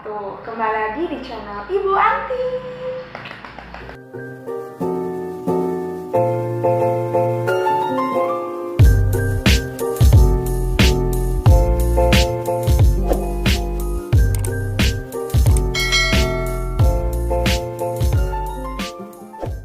wabarakatuh. Kembali lagi di channel Ibu Anti.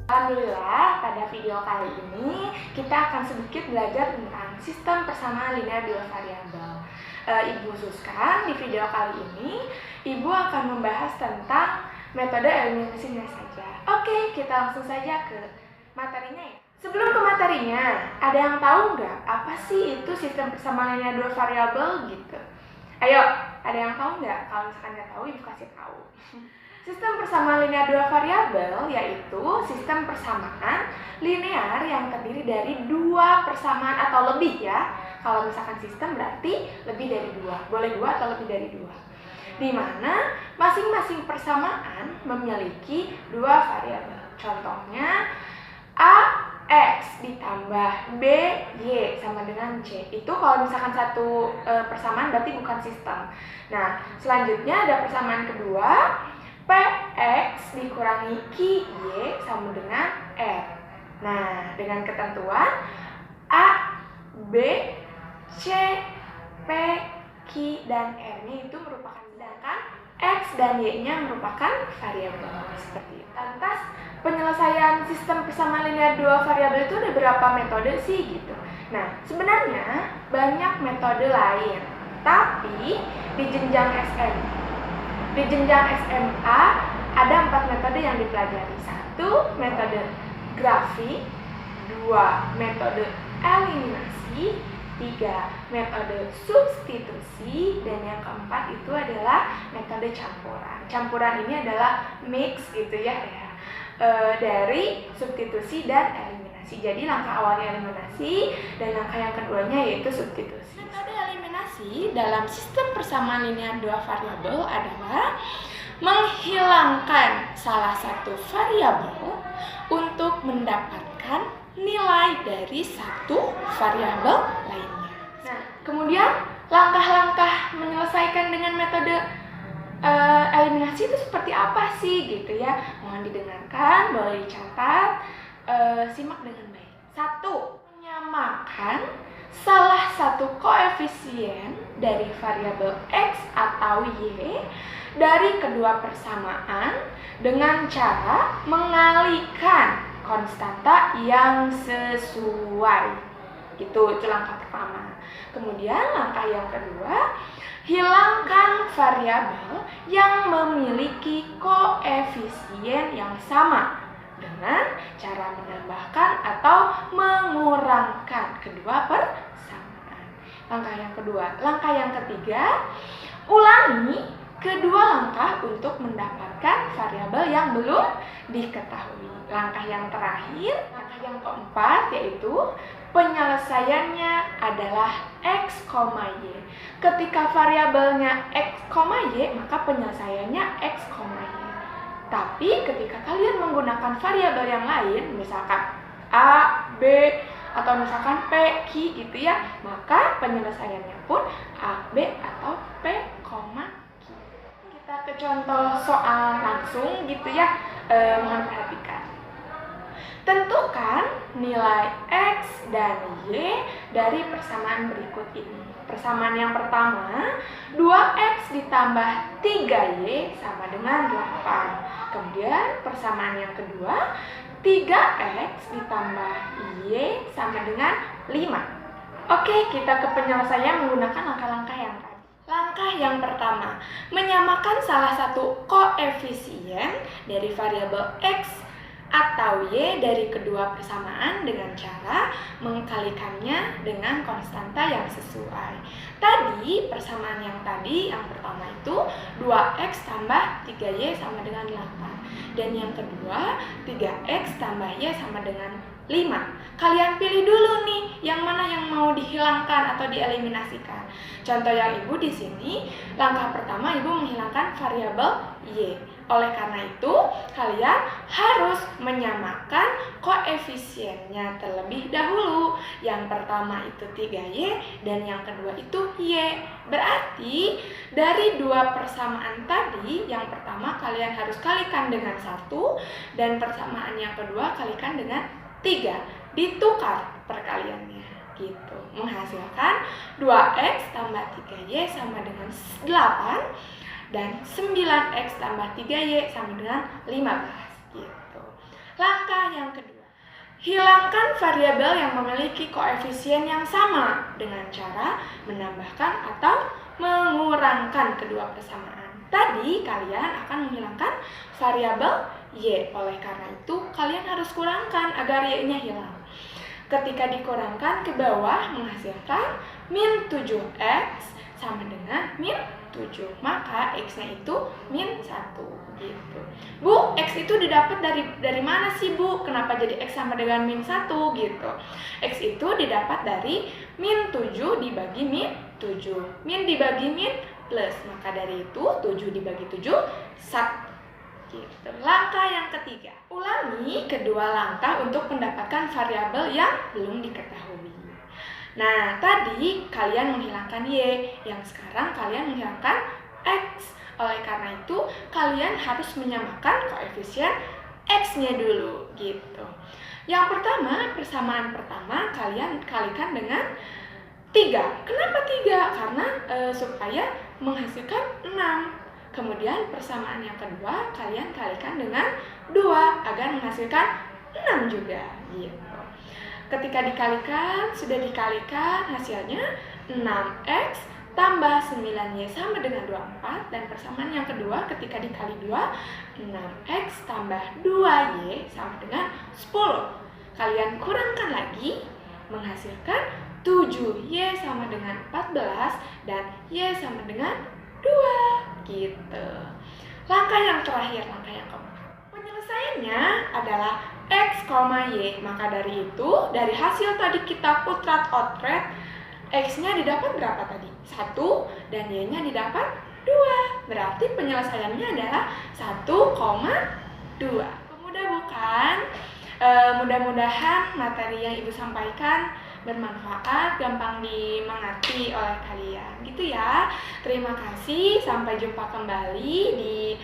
Alhamdulillah, pada video kali ini kita akan sedikit belajar tentang sistem persamaan linear dua variabel. Ibu ususkan di video kali ini, Ibu akan membahas tentang metode eliminasinya saja. Oke, kita langsung saja ke materinya ya. Sebelum ke materinya, ada yang tahu nggak apa sih itu sistem persamaan linear dua variabel gitu? Ayo, ada yang tahu nggak? Kalau misalkan nggak tahu, Ibu kasih tahu. Sistem persamaan linear dua variabel yaitu sistem persamaan linear yang terdiri dari dua persamaan atau lebih ya. Kalau misalkan sistem berarti lebih dari dua, boleh dua atau lebih dari dua. Di mana masing-masing persamaan memiliki dua variabel. Contohnya AX ditambah BY sama dengan C. Itu kalau misalkan satu persamaan berarti bukan sistem. Nah, selanjutnya ada persamaan kedua. PX dikurangi QY sama dengan R. Nah, dengan ketentuan A, B, C, P, Q, dan R-nya itu merupakan, sedangkan X dan Y-nya merupakan variabel. Seperti itu. Lantas, penyelesaian sistem persamaan linear dua variabel itu ada berapa metode sih gitu. Nah, sebenarnya banyak metode lain, tapi di jenjang SMA ada 4 metode yang dipelajari. 1. Metode grafik, 2. Metode eliminasi, 3. Metode substitusi, dan yang keempat itu adalah metode campuran. Campuran ini adalah mix gitu ya, dari substitusi dan eliminasi. Jadi langkah awalnya eliminasi dan langkah yang keduanya yaitu substitusi. Metode eliminasi dalam sistem persamaan linear dua variabel adalah menghilangkan salah satu variabel untuk mendapatkan nilai dari satu variabel lainnya. Nah, kemudian langkah-langkah menyelesaikan dengan metode eliminasi itu seperti apa sih gitu ya? Mohon didengarkan, boleh dicatat, simak dengan baik. 1. Menyamakan salah satu koefisien dari variabel X atau Y dari kedua persamaan dengan cara mengalihkan konstanta yang sesuai. Itu langkah pertama. Kemudian langkah yang kedua, hilangkan variabel yang memiliki koefisien yang sama dengan cara menambahkan atau mengurangkan kedua persamaan. Langkah yang kedua. Langkah yang ketiga, ulangi kedua langkah untuk mendapatkan variabel yang belum diketahui. Langkah yang terakhir, langkah yang keempat yaitu penyelesaiannya adalah X, Y. Ketika variabelnya X, Y, maka penyelesaiannya X, Y. Tapi ketika kalian menggunakan variabel yang lain, misalkan A, B, atau misalkan P, Q gitu ya, maka penyelesaiannya pun A, B, atau P, Q. Kita ke contoh soal langsung gitu ya, mohon perhatikan. Tentukan nilai X dan Y dari persamaan berikut ini. Persamaan yang pertama, 2X ditambah 3Y sama dengan 8. Kemudian persamaan yang kedua, 3X ditambah Y sama dengan 5. Oke, kita ke penyelesaian menggunakan langkah-langkah yang tadi. Langkah yang pertama, menyamakan salah satu koefisien dari variabel X atau Y dari kedua persamaan dengan cara mengkalikannya dengan konstanta yang sesuai. Tadi persamaan yang tadi yang pertama itu 2X tambah 3Y sama dengan 8. Dan yang kedua 3X tambah Y sama dengan 5. Kalian pilih dulu nih yang mana yang mau dihilangkan atau dieliminasikan. Contoh yang Ibu di sini, langkah pertama Ibu menghilangkan variabel Y. Oleh karena itu, kalian harus menyamakan koefisiennya terlebih dahulu. Yang pertama itu 3Y dan yang kedua itu Y. Berarti dari dua persamaan tadi, yang pertama kalian harus kalikan dengan 1 dan persamaan yang kedua kalikan dengan 3. Ditukar perkaliannya gitu, menghasilkan 2x tambah 3y sama dengan 8 dan 9x tambah 3y sama dengan 15 gitu. Langkah yang kedua, hilangkan variabel yang memiliki koefisien yang sama dengan cara menambahkan atau mengurangkan kedua persamaan. Tadi kalian akan menghilangkan variabel y, oleh karena itu kalian harus kurangkan agar y-nya hilang. Ketika dikurangkan ke bawah menghasilkan min 7x sama dengan min 7, maka x-nya itu min 1 gitu. Bu, x itu didapat dari mana sih Bu? Kenapa jadi x sama dengan min 1 gitu? X itu didapat dari min 7 dibagi min 7. Min dibagi min plus, maka dari itu 7 dibagi 7 1. Gitu. Langkah yang ketiga, ulangi kedua langkah untuk mendapatkan variabel yang belum diketahui. Nah, tadi kalian menghilangkan y, yang sekarang kalian menghilangkan x. Oleh karena itu, kalian harus menyamakan koefisien x-nya dulu, gitu. Yang pertama, persamaan pertama kalian kalikan dengan 3. Kenapa 3? Karena supaya menghasilkan 6. Kemudian persamaan yang kedua kalian kalikan dengan 2 agar menghasilkan 6 juga gitu. Ketika dikalikan, sudah dikalikan hasilnya 6x tambah 9y sama dengan 24, dan persamaan yang kedua ketika dikali 2, 6x tambah 2y sama dengan 10. Kalian kurangkan lagi menghasilkan 7y sama dengan 14 dan y sama dengan 2 gitu. Langkah yang terakhir, langkah yang keempat. Penyelesaiannya adalah x, y. Maka dari itu, dari hasil tadi kita putrat-otret, x-nya didapat berapa tadi? 1 dan y-nya didapat 2. Berarti penyelesaiannya adalah 1,2. Mudah bukan? Mudah-mudahan materi yang Ibu sampaikan bermanfaat, gampang dimengerti oleh kalian gitu ya. Terima kasih, sampai jumpa kembali di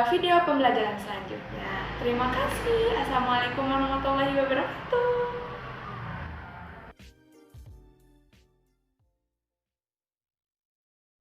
video pembelajaran selanjutnya. Terima kasih. Assalamualaikum warahmatullahi wabarakatuh.